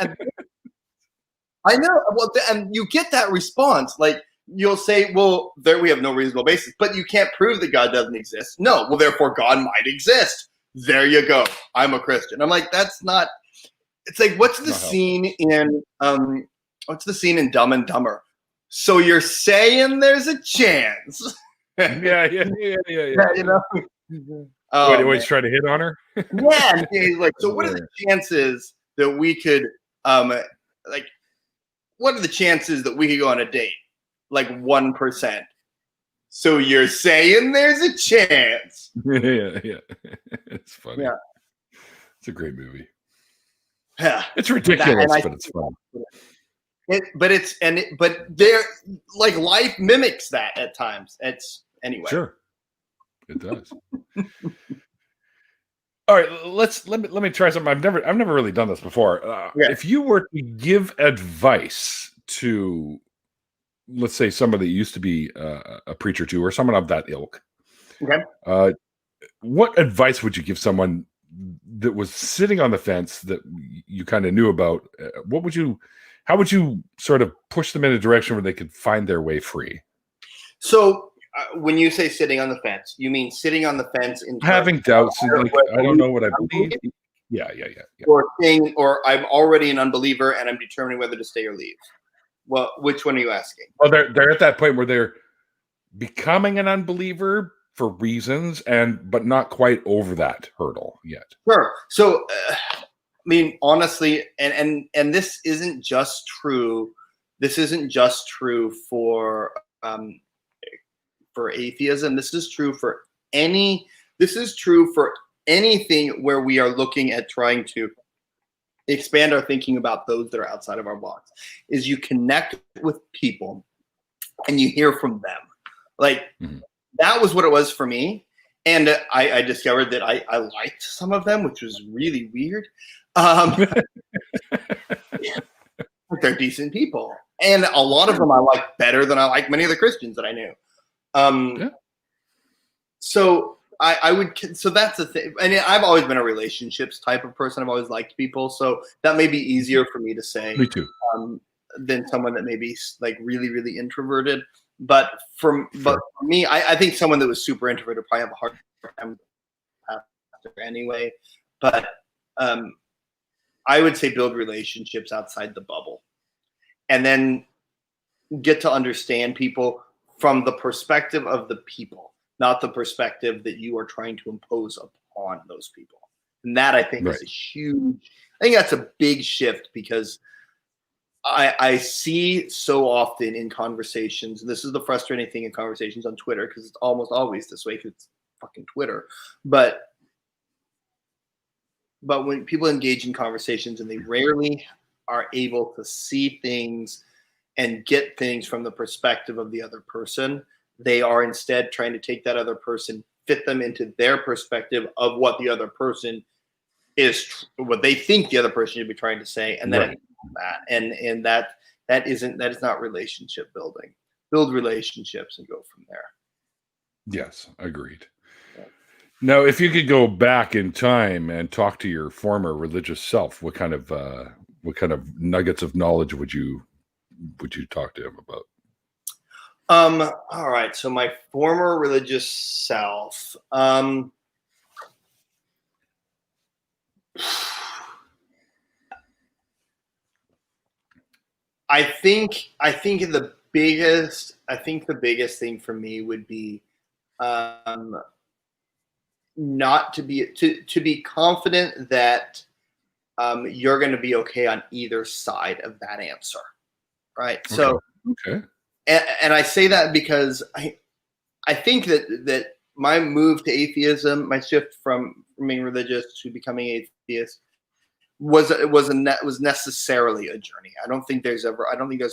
I know. Well, and you get that response. Like, you'll say, well, there we have no reasonable basis, but you can't prove that God doesn't exist. No, well, therefore God might exist. There you go. I'm a Christian. I'm like, that's not. It's like, what's the scene in Dumb and Dumber? So you're saying there's a chance? Yeah. You know. Always try to hit on her. Yeah. He's like, so what are the chances that we could, like, what are the chances that we could go on a date? Like 1%. So you're saying there's a chance? Yeah. It's funny. Yeah. It's a great movie. Yeah. It's ridiculous, but it's fun. But they're like, life mimics that at times. It's anyway. Sure. It does. All right, let me try something. I've never really done this before. If you were to give advice to, let's say, somebody that used to be a preacher to, or someone of that ilk, okay, what advice would you give someone that was sitting on the fence that you kind of knew about? How would you sort of push them in a direction where they could find their way free? So when you say sitting on the fence, you mean sitting on the fence in having doubts, like, I don't know what I believe. Yeah. Or I'm already an unbeliever and I'm determining whether to stay or leave. Well, which one are you asking? Well, they're at that point where they're becoming an unbeliever for reasons, but not quite over that hurdle yet. Sure. So, I mean, honestly, and this isn't just true. This isn't just true for atheism. This is true for anything where we are looking at trying to expand our thinking about those that are outside of our box. Is you connect with people and you hear from them. Like, that was what it was for me. And I discovered that I liked some of them, which was really weird. They're decent people. And a lot of them I like better than I like many of the Christians that I knew. So I would, so that's the thing. And I've always been a relationships type of person. I've always liked people. So that may be easier for me to say. Me too. Than someone that may be like really, really introverted. But for me, I think someone that was super introverted probably have a hard time anyway. But I would say build relationships outside the bubble. And then get to understand people from the perspective of the people, not the perspective that you are trying to impose upon those people. And that, I think, is a huge, I think that's a big shift, because I see so often in conversations, and this is the frustrating thing in conversations on Twitter, because it's almost always this way, because it's fucking Twitter. But when people engage in conversations and they rarely are able to see things and get things from the perspective of the other person, they are instead trying to take that other person, fit them into their perspective of what the other person is, what they think the other person should be trying to say, and then that is not relationship building. Build relationships and go from there. Yes, agreed. Yeah. Now, if you could go back in time and talk to your former religious self, what kind of nuggets of knowledge would you talk to him about? All right. So my former religious self, I think the biggest thing for me would be, not to be confident that you're going to be okay on either side of that answer, right? Okay. So, and I say that because I think that my move to atheism, my shift from being religious to becoming atheist, was necessarily a journey. I don't think there's a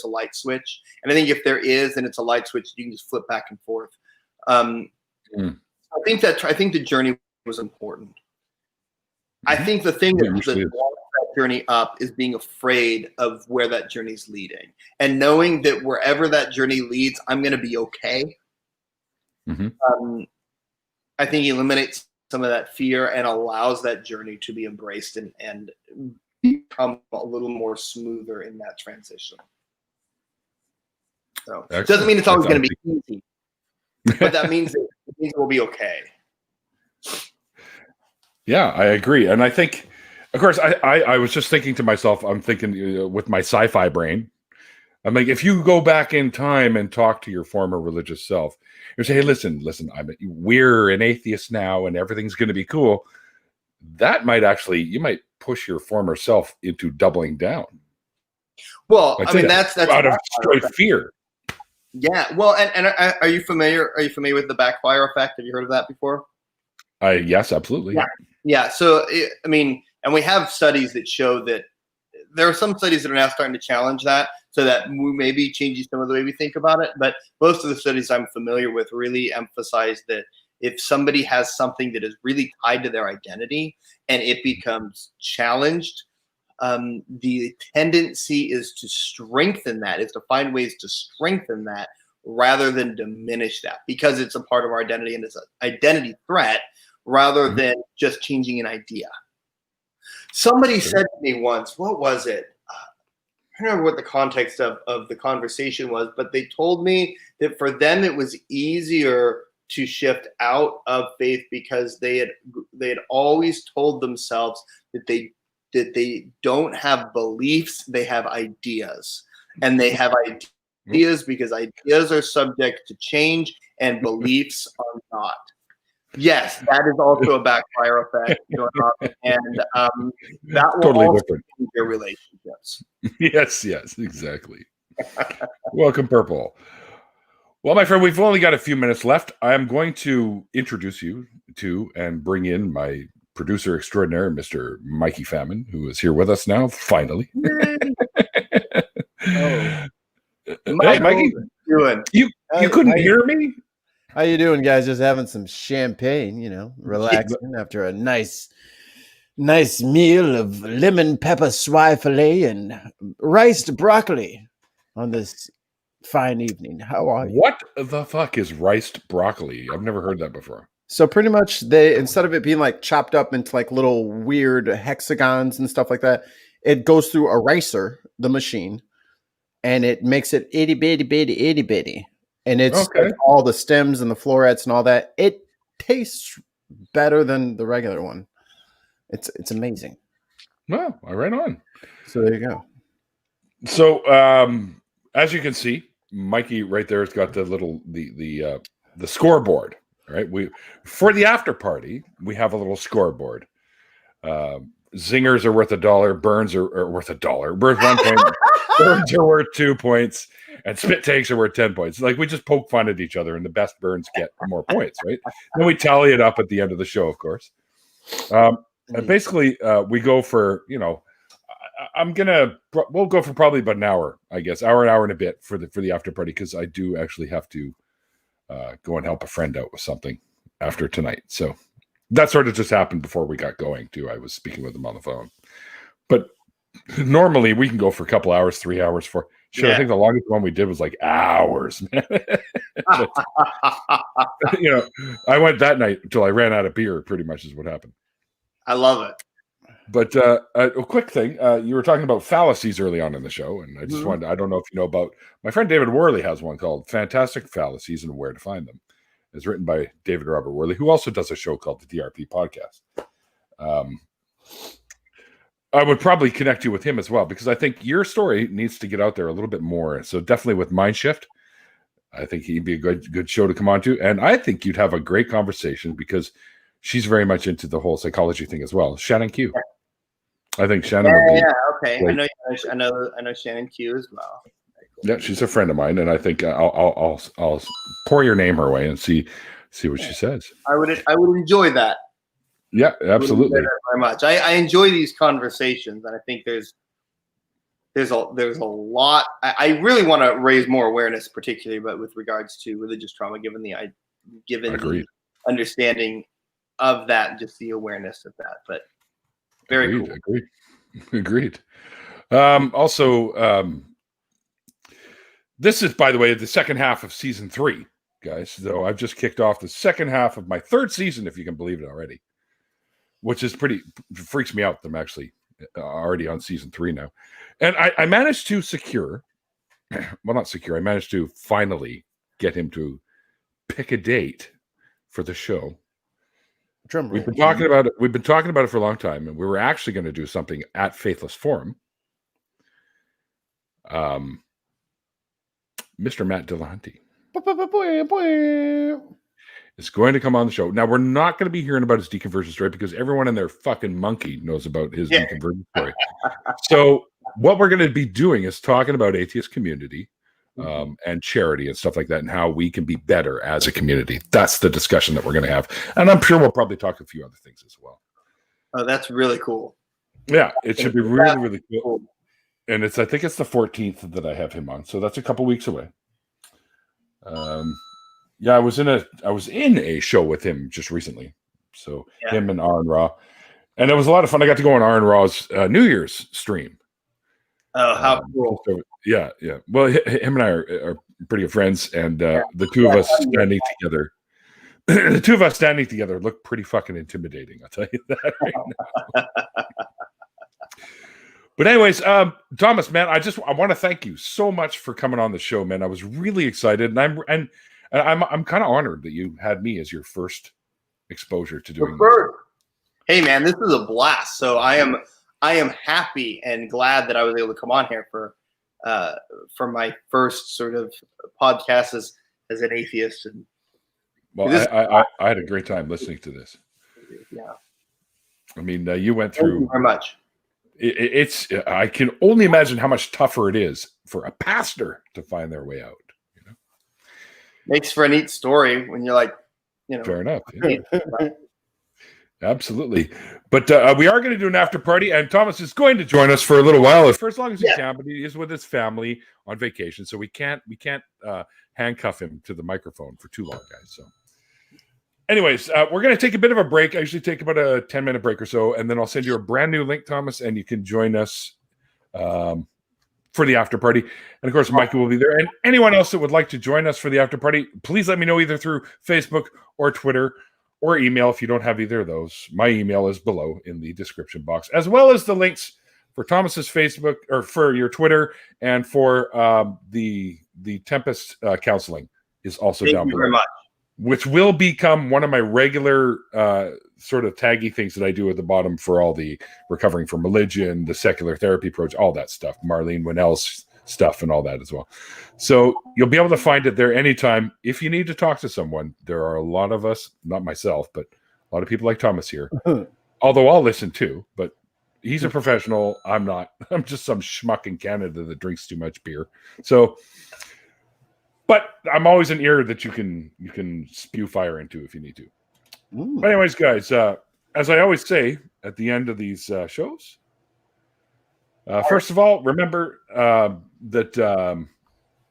light switch, and I think if there is, then it's a light switch you can just flip back and forth. I think the journey was important. I think the thing that walks that journey up is being afraid of where that journey's leading, and knowing that wherever that journey leads, I'm going to be okay. Mm-hmm. I think eliminates some of that fear and allows that journey to be embraced and become a little more smoother in that transition. So it doesn't mean it's always going to be easy, but that means it will be okay. Yeah, I agree. And I think, of course, I was just thinking to myself, I'm thinking with my sci-fi brain, I'm like, if you go back in time and talk to your former religious self, you say, hey, listen, we're an atheist now and everything's going to be cool. That might actually, you might push your former self into doubling down. Well, I mean, that's out of straight fear. Yeah. Well, and are you familiar with the backfire effect? Have you heard of that before? Yes, absolutely. Yeah. So, I mean, and we have studies that show that there are some studies that are now starting to challenge that, so that we may be changing some of the way we think about it. But most of the studies I'm familiar with really emphasize that if somebody has something that is really tied to their identity and it becomes challenged, the tendency is to strengthen that, is to find ways to strengthen that rather than diminish that, because it's a part of our identity and it's an identity threat rather than just changing an idea. Somebody said to me once, what was it? I don't remember what the context of the conversation was, but they told me that for them it was easier to shift out of faith because they had always told themselves that they don't have beliefs, they have ideas. And they have ideas because ideas are subject to change and beliefs are not. Yes, that is also a backfire effect going on, and that will totally also different. change your relationships. Yes, exactly. Welcome, Purple. Well, my friend, we've only got a few minutes left. I am going to introduce you to and bring in my producer extraordinaire, Mr. Mikey Famine, who is here with us now, finally. Hey, Mikey, you couldn't hear me? How you doing, guys? Just having some champagne, relaxing after a nice meal of lemon pepper swai filet and riced broccoli on this fine evening. How are you? What the fuck is riced broccoli? I've never heard that before. So pretty much instead of it being like chopped up into like little weird hexagons and stuff like that, it goes through a ricer, the machine, and it makes it itty bitty. And it's like all the stems and the florets and all that. It tastes better than the regular one. It's amazing. Well, right on. So there you go. So as you can see, Mikey right there has got the little the scoreboard. Right, for the after party we have a little scoreboard. Zingers are worth $1. Burns are worth $1. Worth 1 point. Burns are worth 2 points, and spit takes are worth 10 points. Like, we just poke fun at each other, and the best burns get more points, right? Then we tally it up at the end of the show, of course. And basically, we go for we'll go for probably about an hour, I guess, hour and a bit for the after party, because I do actually have to go and help a friend out with something after tonight. So that sort of just happened before we got going too. I was speaking with him on the phone, but normally we can go for a couple hours, 3 hours, 4. Sure, yeah. I think the longest one we did was like hours, man. But, I went that night until I ran out of beer. Pretty much is what happened. I love it. But a quick thing, you were talking about fallacies early on in the show, and I just wanted, I don't know if you know about, my friend David Worley has one called Fantastic Fallacies and Where to Find Them. It's written by David Robert Worley, who also does a show called the DRP Podcast. I would probably connect you with him as well, because I think your story needs to get out there a little bit more. So definitely with Mindshift, I think he'd be a good show to come on to. And I think you'd have a great conversation because she's very much into the whole psychology thing as well. Shannon Q. I think Shannon would be okay. Great. I know Shannon Q as well. Yeah, she's a friend of mine, and I think I'll pour your name her way and see what she says. I would enjoy that. Yeah, absolutely. Very much. I enjoy these conversations, and I think there's a lot. I really want to raise more awareness, particularly, but with regards to religious trauma, given the understanding of that, just the awareness of that. But very cool. Agreed. Also, this is, by the way, the second half of season 3, guys. So I've just kicked off the second half of my third season, if you can believe it already, which is freaks me out that I'm actually already on season 3 now. And I managed to secure, well, not secure, I managed to finally get him to pick a date for the show. We've been talking about it for a long time, and we were actually going to do something at Faithless Forum. Mr. Matt Dillahunty is going to come on the show. Now, we're not going to be hearing about his deconversion story because everyone and their fucking monkey knows about his deconversion story. So what we're going to be doing is talking about atheist community and charity and stuff like that, and how we can be better as a community. That's the discussion that we're going to have. And I'm sure we'll probably talk a few other things as well. Oh, that's really cool. Yeah, it should be really, really cool. And I think it's the 14th that I have him on. So that's a couple weeks away. I was in a show with him just recently. So him and Aaron Raw. And it was a lot of fun. I got to go on Aaron Raw's New Year's stream. Oh, how cool. So, yeah. Well, him and I are pretty good friends, and the two of us standing together. The two of us standing together look pretty fucking intimidating. I'll tell you that right now. But anyways, Thomas, man, I want to thank you so much for coming on the show, man. I was really excited, and I'm kind of honored that you had me as your first exposure to doing this. Hey, man, this is a blast. So I am happy and glad that I was able to come on here for my first sort of podcast as an atheist. And well, I had a great time listening to this. Yeah, I mean, you went through. Thank you very much. I can only imagine how much tougher it is for a pastor to find their way out. Makes for a neat story when you're like, Fair enough. Yeah. Absolutely. But we are going to do an after party, and Thomas is going to join us for a little while, for as long as he can. But he is with his family on vacation, so we can't handcuff him to the microphone for too long, guys. So. Anyways, we're going to take a bit of a break. I usually take about a 10-minute break or so, and then I'll send you a brand new link, Thomas, and you can join us for the after party. And, of course, Mikey will be there. And anyone else that would like to join us for the after party, please let me know either through Facebook or Twitter or email if you don't have either of those. My email is below in the description box, as well as the links for Thomas's Facebook or for your Twitter and for the Tempest counseling is also down below. Thank you very much. Which will become one of my regular sort of taggy things that I do at the bottom for all the recovering from religion, the secular therapy project, all that stuff, Marlene Winnell's stuff and all that as well. So you'll be able to find it there anytime. If you need to talk to someone, there are a lot of us, not myself, but a lot of people like Thomas here, although I'll listen too, but he's a professional. I'm not. I'm just some schmuck in Canada that drinks too much beer. So... But I'm always an ear that you can spew fire into if you need to. Ooh. But anyways, guys, as I always say at the end of these shows, first of all, remember that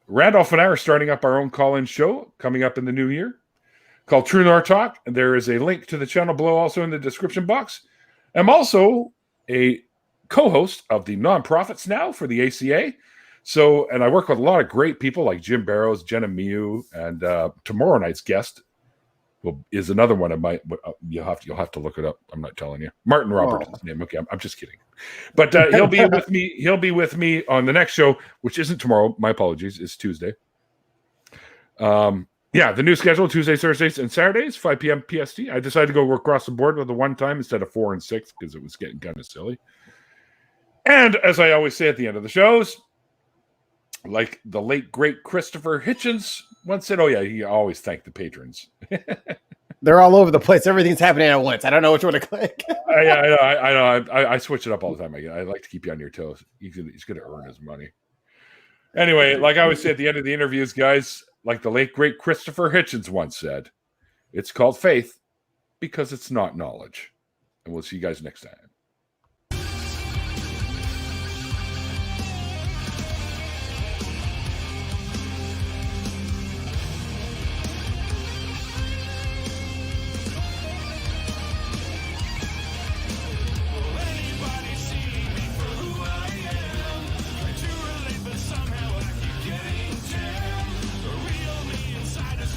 Randolph and I are starting up our own call-in show coming up in the new year called True North Talk. And there is a link to the channel below also in the description box. I'm also a co-host of the Nonprofits Now for the ACA. So, and I work with a lot of great people like Jim Barrows, Jenna Miu, and tomorrow night's guest is another one of my. You'll have to look it up. I'm not telling you. Martin Roberts is his name. Okay, I'm just kidding. But he'll be with me. He'll be with me on the next show, which isn't tomorrow. My apologies. It's Tuesday. The new schedule: Tuesdays, Thursdays, and Saturdays, 5 p.m. PST. I decided to go across the board with the one time instead of 4 and 6 because it was getting kind of silly. And as I always say at the end of the shows. Like the late, great Christopher Hitchens once said, he always thanked the patrons. They're all over the place. Everything's happening at once. I don't know which one to click. I know. I switch it up all the time. I like to keep you on your toes. He's going to earn his money. Anyway, like I always say at the end of the interviews, guys, like the late, great Christopher Hitchens once said, it's called faith because it's not knowledge. And we'll see you guys next time.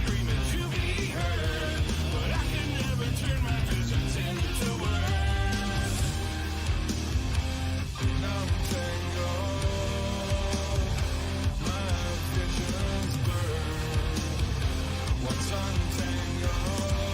Screaming Once untangled.